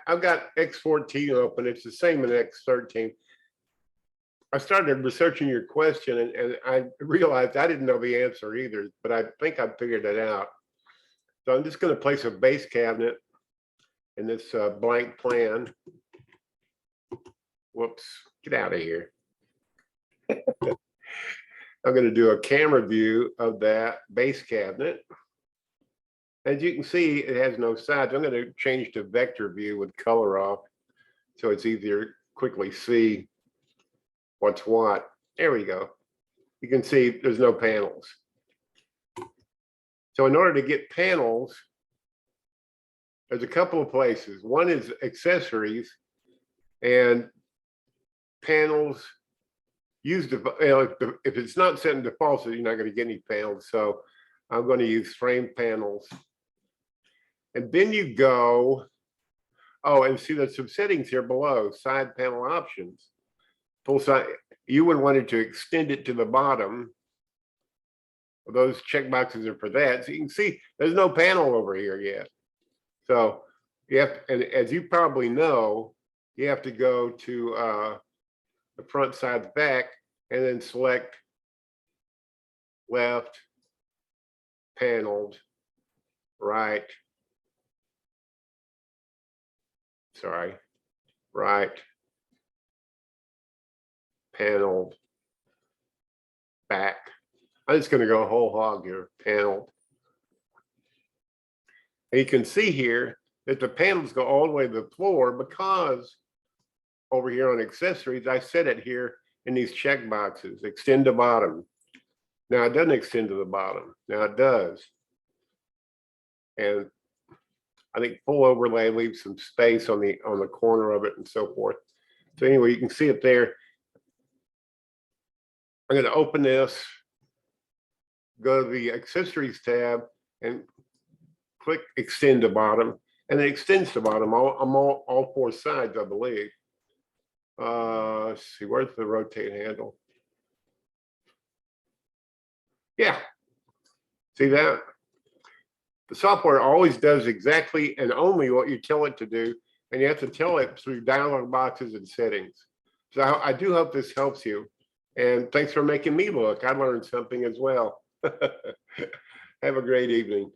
I've got X14 open. It's the same in X13. I started researching your question and I realized I didn't know the answer either, but I think I figured it out. So I'm just going to place a base cabinet in this blank plan. Whoops, get out of here. I'm going to do a camera view of that base cabinet. As you can see, it has no sides. I'm going to change to vector view with color off so it's easier to quickly see what's what. There we go. You can see there's no panels. So in order to get panels, there's a couple of places. One is accessories, and panels use the, if it's not set in default, so you're not going to get any panels. So I'm going to use frame panels. And then you go, oh, and see there's some settings here below, side panel options. Full side, you would want it to extend it to the bottom. Those checkboxes are for that. So you can see there's no panel over here yet. So you have, and as you probably know, you have to go to the front, side, back, and then select left, paneled, right, right, paneled, back. I'm just going to go whole hog here, paneled. And you can see here that the panels go all the way to the floor because over here on accessories, I set it here in these check boxes, extend to bottom. Now it doesn't extend to the bottom. Now it does. And I think full overlay leaves some space on the corner of it and so forth. So anyway, you can see it there. I'm going to open this, go to the accessories tab and click extend to bottom, and it extends to bottom all four sides, I believe. Let's see, where's the rotate handle? Yeah, see that? The software always does exactly and only what you tell it to do, and you have to tell it through dialog boxes and settings. So I do hope this helps you, and thanks for making me look. I learned something as well. Have a great evening.